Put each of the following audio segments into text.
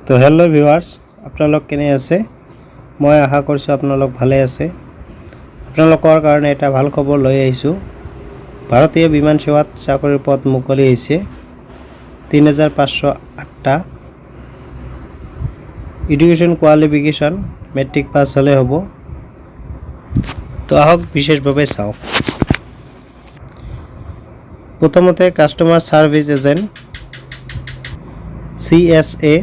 তো hello' viewers, আপোনালোক কেনে আছে? মই আশা কৰিছোঁ আপোনালোক ভালে আছে। আপোনালোকৰ কাৰণে এটা ভাল খবৰ লৈ আহিছোঁ। ভাৰতীয় বিমান সেৱাত চাকৰিৰ পদ মুকলি হৈছে ৩৫০৮টা। এডুকেশ্যন কোৱালিফিকেশ্যন মেট্ৰিক পাছ হ'লে হ'ব। তো আহক বিশেষভাৱে চাওঁ। প্ৰথমতে কাষ্টমাৰ ছাৰ্ভিচ এজেণ্ট CSA,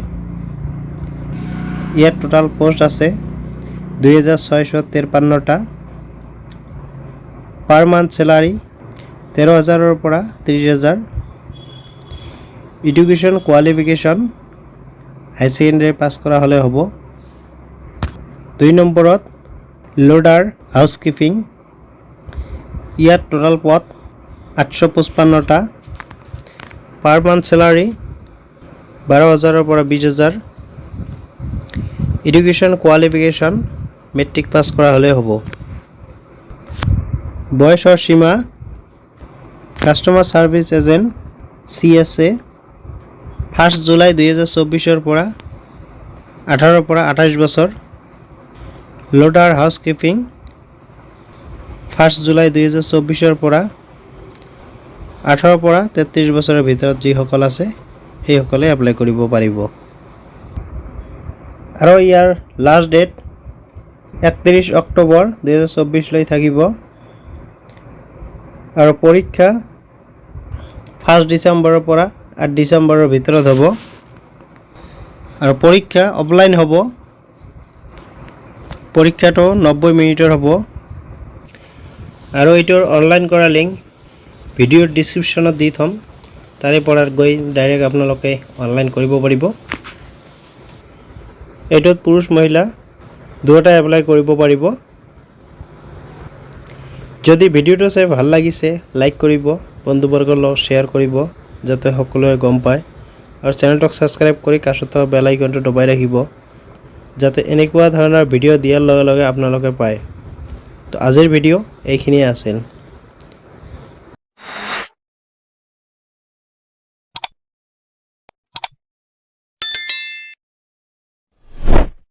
ইয়াত টোটাল পোষ্ট আছে 2653টা। পাৰ মান্থ চেলাৰী 13,000ৰ পৰা 30,000। এডুকেশ্যন কোৱালিফিকেশ্যন হাই ছেকেণ্ডেৰী পাছ কৰা হ'লে হ'ব। 2 নম্বৰত লোডাৰ হাউচকিপিং, ইয়াত টোটাল পদ 855টা। পাৰ মান্থ চেলাৰী 12,000ৰ পৰা 20,000। এডুকেশ্যন কোৱালিফিকেশ্যন মেট্ৰিক পাছ কৰা হ'লে হ'ব। বয়সৰ সীমা কাষ্টমাৰ ছাৰ্ভিচ এজেণ্ট CSA 1 জুলাই 2024ৰ পৰা 18ৰ পৰা 28 বছৰ। লোডাৰ হাউচকিপিং 1 জুলাই 2024ৰ পৰা 18ৰ পৰা 33 বছৰৰ ভিতৰত যিসকল আছে সেইসকলে এপ্লাই কৰিব পাৰিব। আৰু ইয়াৰ লাষ্ট ডেট 31 অক্টোবৰ 2024 লৈ থাকিব। আৰু পৰীক্ষা 1 ডিচেম্বৰৰ পৰা 8 ডিচেম্বৰৰ ভিতৰত হ'ব। আৰু পৰীক্ষা অফলাইন হ'ব। পৰীক্ষাটো 90 মিনিটৰ হ'ব। আৰু এইটোৰ অনলাইন কৰা লিংক ভিডিঅ'ৰ ডিছক্ৰিপশ্যনত দি থ'ম, তাৰে পৰা গৈ ডাইৰেক্ট আপোনালোকে অনলাইন কৰিব পাৰিব। এইটোত পুৰুষ মহিলা দুয়োটাই এপ্লাই কৰিব পাৰিব। যদি ভিডিঅ'টো চাই ভাল লাগিছে লাইক কৰিব, বন্ধুবৰ্গৰ লগত শ্বেয়াৰ কৰিব যাতে সকলোৱে গম পায়। আৰু চেনেলটোক ছাবস্ক্ৰাইব কৰি কাষত থকা বেল আইকনটো দবাই ৰাখিব যাতে এনেকুৱা ধৰণৰ ভিডিঅ' দিয়াৰ লগে লগে আপোনালোকে পায়। তো আজিৰ ভিডিঅ' এইখিনিয়ে আছিল।